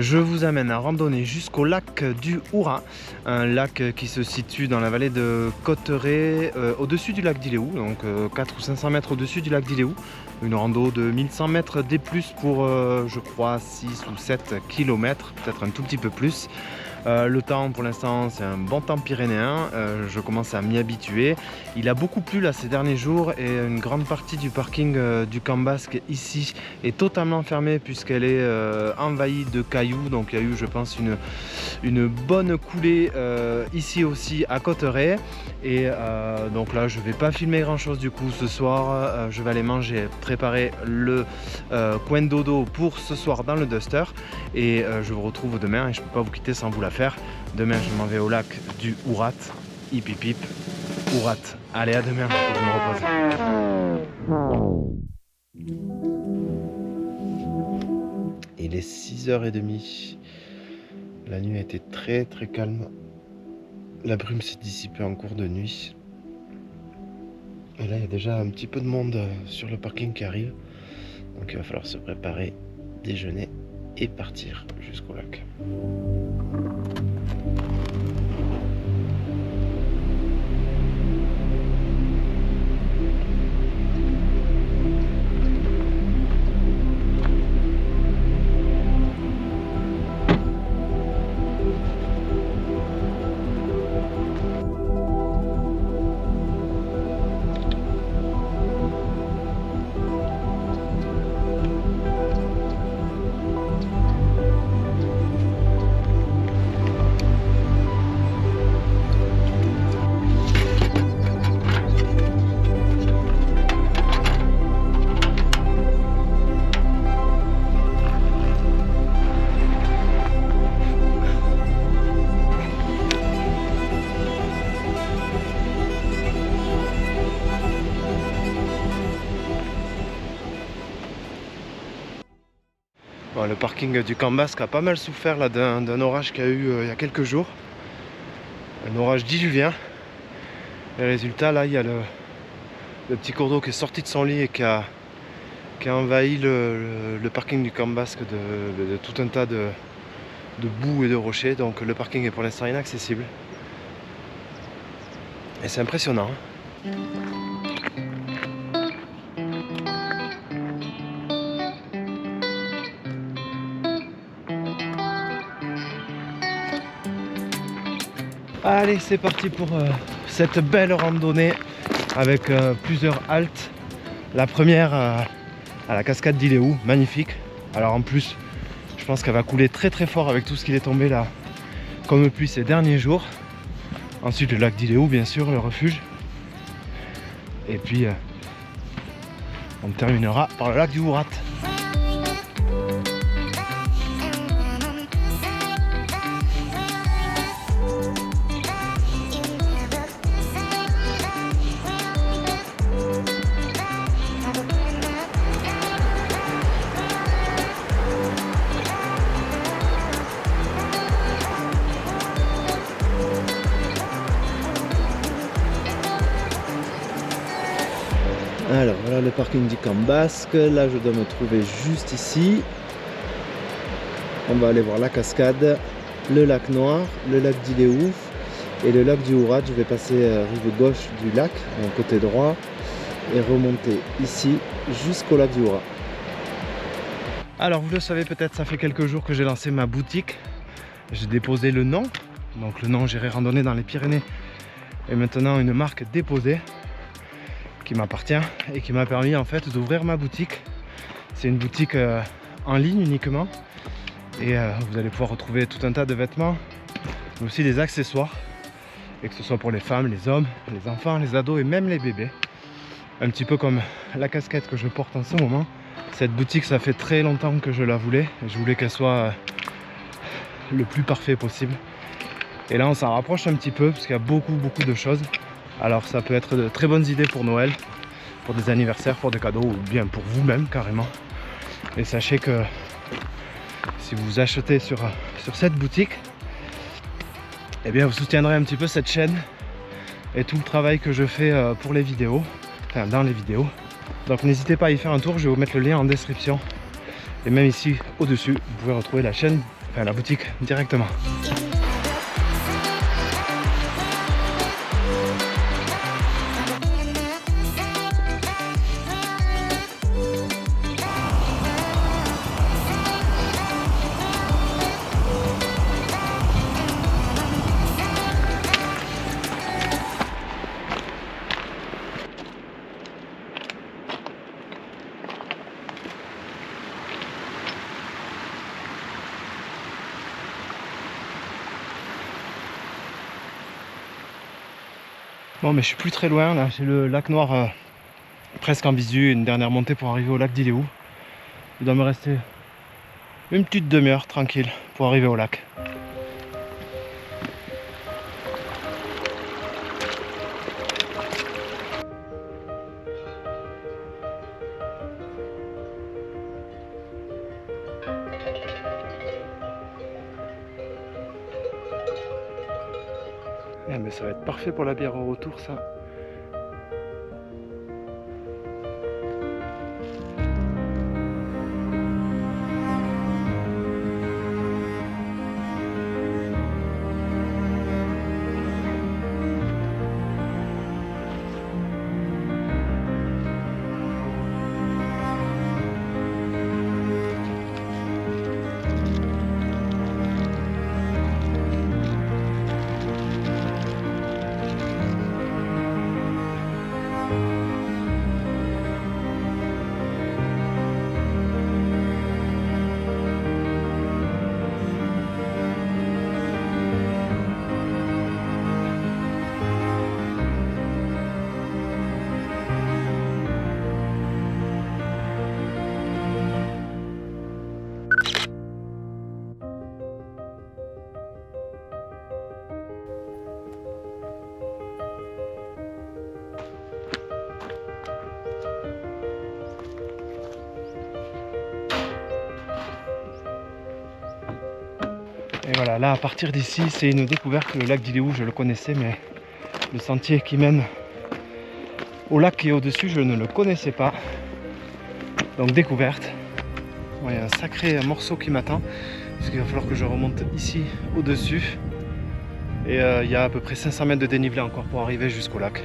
Je vous amène à randonner jusqu'au lac du Hourat, un lac qui se situe dans la vallée de Cotteret, au-dessus du lac d'Iléhou, donc 400 ou 500 mètres au-dessus du lac d'Iléhou. Une rando de 1100 mètres D+, pour je crois 6 ou 7 km, peut-être un tout petit peu plus. Le temps pour l'instant c'est un bon temps pyrénéen, je commence à m'y habituer. Il a beaucoup plu là ces derniers jours et une grande partie du parking du Camp Basque ici est totalement fermée puisqu'elle est envahie de cailloux. Donc il y a eu, je pense, une bonne coulée ici aussi à Cotteret. Et donc là je vais pas filmer grand chose du coup ce soir. Je vais aller manger, préparer le coin de dodo pour ce soir dans le Duster. Et je vous retrouve demain et je peux pas vous quitter sans vous la faire. Demain je m'en vais au lac du Hourat. Hip hip hip, Hourat. Allez, à demain, faut que je me repose. Il est 6h30. La nuit a été très très calme. La brume s'est dissipée en cours de nuit. Et là il y a déjà un petit peu de monde sur le parking qui arrive. Donc il va falloir se préparer, déjeuner et partir jusqu'au lac. Bon, le parking du Camp Basque a pas mal souffert là d'un orage qu'il y a eu il y a quelques jours. Un orage diluvien. Et résultat, là il y a le petit cours d'eau qui est sorti de son lit et qui a envahi le parking du Camp Basque de tout un tas de boue et de rochers. Donc le parking est pour l'instant inaccessible. Et c'est impressionnant. Allez, c'est parti pour cette belle randonnée avec plusieurs haltes. La première à la cascade d'Iléhou, magnifique. Alors en plus, je pense qu'elle va couler très très fort avec tout ce qui est tombé là comme pluie ces derniers jours. Ensuite le lac d'Iléhou, bien sûr, le refuge. Et puis on terminera par le lac du Hourat. Alors voilà le parking du Camp Basque, là je dois me trouver juste ici. On va aller voir la cascade, le lac Noir, le lac d'Iléhou et le lac du Hourat. Je vais passer rive gauche du lac, donc côté droit, et remonter ici jusqu'au lac du Hourat. Alors vous le savez peut-être, ça fait quelques jours que j'ai lancé ma boutique. J'ai déposé le nom, donc le nom J'irai randonner dans les Pyrénées est maintenant une marque déposée qui m'appartient et qui m'a permis en fait d'ouvrir ma boutique. C'est une boutique en ligne uniquement et vous allez pouvoir retrouver tout un tas de vêtements mais aussi des accessoires, et que ce soit pour les femmes, les hommes, les enfants, les ados et même les bébés. Un petit peu comme la casquette que je porte en ce moment. Cette boutique, ça fait très longtemps que je la voulais et je voulais qu'elle soit le plus parfait possible. Et là on s'en rapproche un petit peu parce qu'il y a beaucoup de choses. Alors ça peut être de très bonnes idées pour Noël, pour des anniversaires, pour des cadeaux ou bien pour vous-même carrément. Et sachez que si vous achetez sur cette boutique, eh bien vous soutiendrez un petit peu cette chaîne et tout le travail que je fais pour les vidéos, enfin dans les vidéos. Donc n'hésitez pas à y faire un tour, je vais vous mettre le lien en description. Et même ici au-dessus, vous pouvez retrouver la chaîne enfin la boutique directement. Bon, mais je suis plus très loin là, j'ai le lac Noir presque en visu, une dernière montée pour arriver au lac d'Iléou. Il doit me rester une petite demi-heure tranquille pour arriver au lac. Eh, mais ça va être parfait pour la bière au retour ça. Et voilà, là à partir d'ici, c'est une découverte. Le lac d'Iléou, je le connaissais, mais le sentier qui mène au lac qui est au-dessus, je ne le connaissais pas. Donc découverte. Bon, il y a un sacré morceau qui m'attend, parce qu'il va falloir que je remonte ici au-dessus. Et il y a à peu près 500 mètres de dénivelé encore pour arriver jusqu'au lac.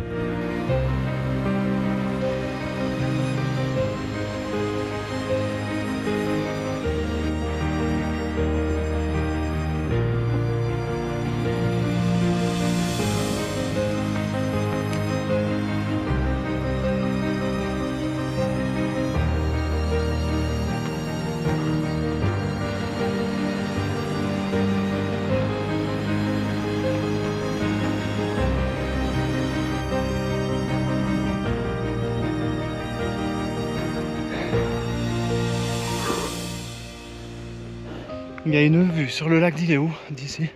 Il y a une vue sur le lac d'Iléou d'ici.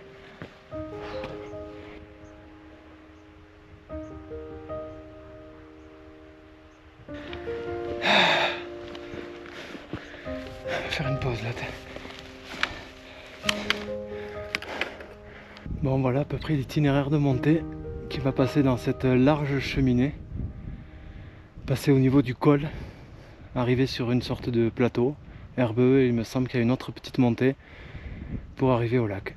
Faire une pause là. Bon, voilà à peu près l'itinéraire de montée qui va passer dans cette large cheminée, passer au niveau du col, arriver sur une sorte de plateau herbeux, et il me semble qu'il y a une autre petite montée pour arriver au lac.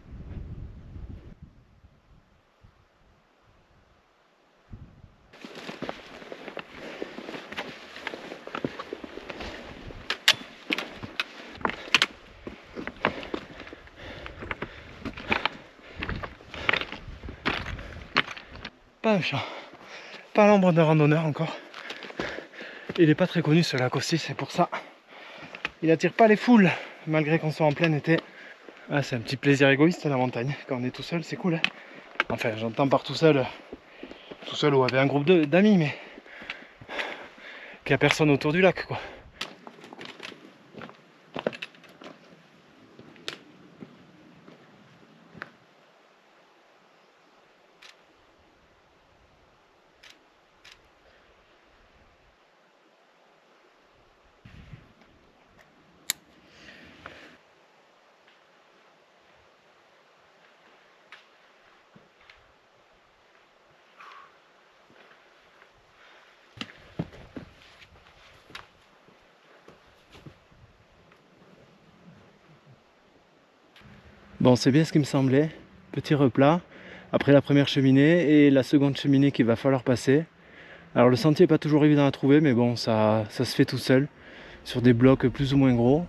Pas un chat, pas l'ombre d'un randonneur encore. Il n'est pas très connu ce lac aussi, c'est pour ça. Il attire pas les foules, malgré qu'on soit en plein été. Ah, c'est un petit plaisir égoïste la montagne. Quand on est tout seul, c'est cool. Hein, enfin, j'entends par tout seul ou avec un groupe d'amis, mais qu'il n'y a personne autour du lac, quoi. Bon, c'est bien ce qui me semblait. Petit replat, après la première cheminée et la seconde cheminée qu'il va falloir passer. Alors le sentier n'est pas toujours évident à trouver, mais bon, ça se fait tout seul, sur des blocs plus ou moins gros.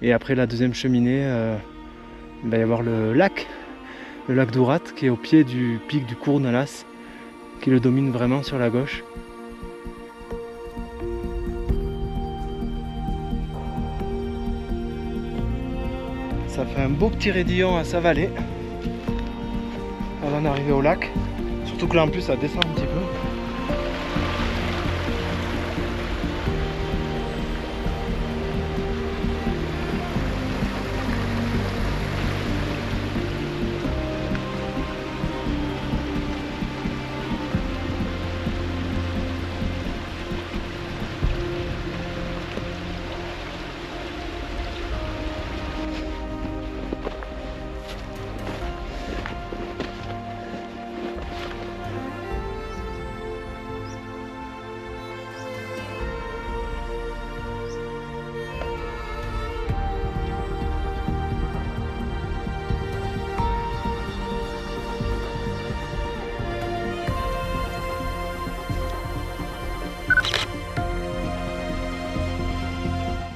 Et après la deuxième cheminée, il va y avoir le lac d'Ourat, qui est au pied du pic du Cournalas, qui le domine vraiment sur la gauche. Ça fait un beau petit raidillon à s'avaler avant d'arriver au lac. Surtout que là en plus ça descend un petit peu.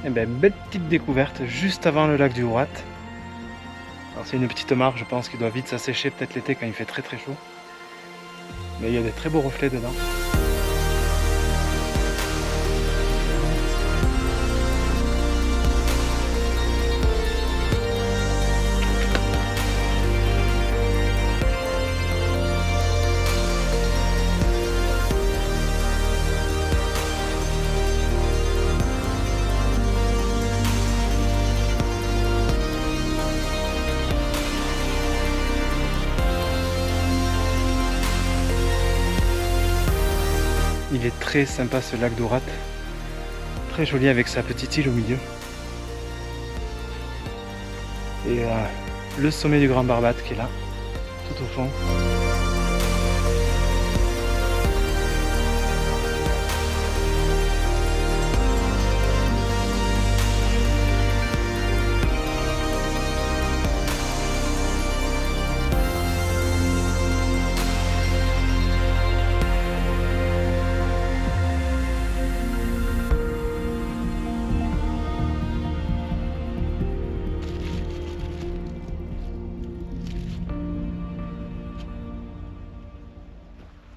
Et ben, belle petite découverte juste avant le lac du Ourat. Alors c'est une petite mare, je pense qu'il doit vite s'assécher peut-être l'été quand il fait très chaud. Mais il y a des très beaux reflets dedans. Il est très sympa ce lac d'Ourat, très joli avec sa petite île au milieu. Et le sommet du Grand Barbat qui est là, tout au fond.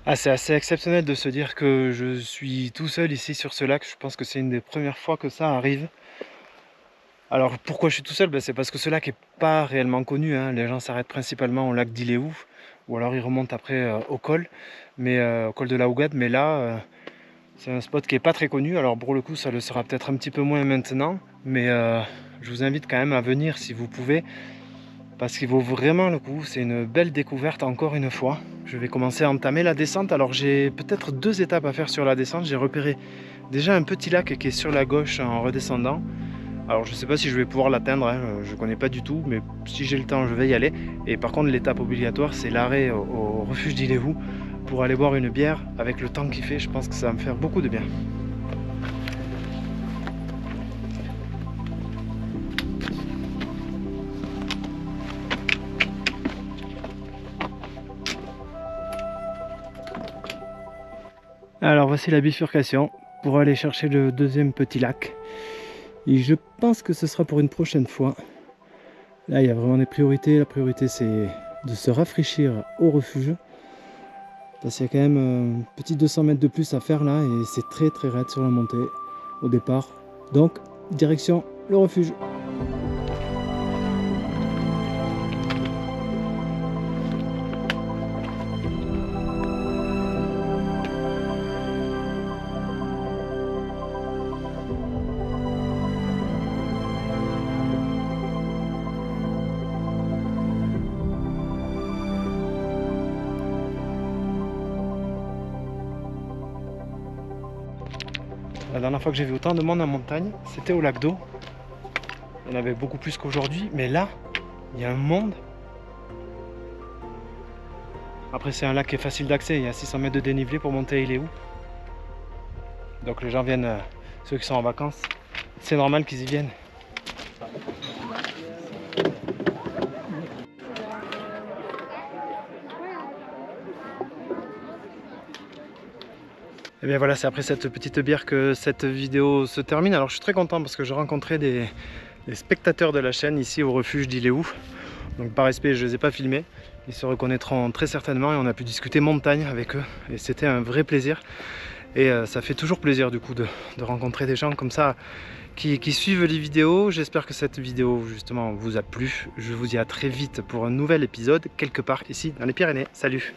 Ah, c'est assez exceptionnel de se dire que je suis tout seul ici sur ce lac. Je pense que c'est une des premières fois que ça arrive. Alors pourquoi je suis tout seul? C'est parce que ce lac n'est pas réellement connu, hein. Les gens s'arrêtent principalement au lac d'Iléou, ou alors ils remontent après au col, au col de la Hougade. Mais là, c'est un spot qui n'est pas très connu. Alors pour le coup, ça le sera peut-être un petit peu moins maintenant. Mais je vous invite quand même à venir si vous pouvez, parce qu'il vaut vraiment le coup. C'est une belle découverte encore une fois. Je vais commencer à entamer la descente. Alors j'ai peut-être 2 étapes à faire sur la descente. J'ai repéré déjà un petit lac qui est sur la gauche en redescendant. Alors je ne sais pas si je vais pouvoir l'atteindre, hein. Je ne connais pas du tout, mais si j'ai le temps je vais y aller. Et par contre l'étape obligatoire, c'est l'arrêt au refuge d'Iléou pour aller boire une bière. Avec le temps qu'il fait, je pense que ça va me faire beaucoup de bien. Alors voici la bifurcation pour aller chercher le deuxième petit lac. Et je pense que ce sera pour une prochaine fois. Là il y a vraiment des priorités. La priorité c'est de se rafraîchir au refuge. Parce qu'il y a quand même un petit 200 mètres de plus à faire là et c'est très raide sur la montée au départ. Donc direction le refuge. La dernière fois que j'ai vu autant de monde en montagne, c'était au lac d'eau. Il y en avait beaucoup plus qu'aujourd'hui, mais là, il y a un monde. Après, c'est un lac qui est facile d'accès, il y a 600 mètres de dénivelé pour monter à Iléou. Donc les gens viennent, ceux qui sont en vacances, c'est normal qu'ils y viennent. Et bien voilà, c'est après cette petite bière que cette vidéo se termine. Alors je suis très content parce que j'ai rencontré des spectateurs de la chaîne ici au refuge d'Iléou. Donc par respect, je ne les ai pas filmés. Ils se reconnaîtront très certainement et on a pu discuter montagne avec eux. Et c'était un vrai plaisir. Et ça fait toujours plaisir du coup de rencontrer des gens comme ça qui suivent les vidéos. J'espère que cette vidéo justement vous a plu. Je vous dis à très vite pour un nouvel épisode quelque part ici dans les Pyrénées. Salut!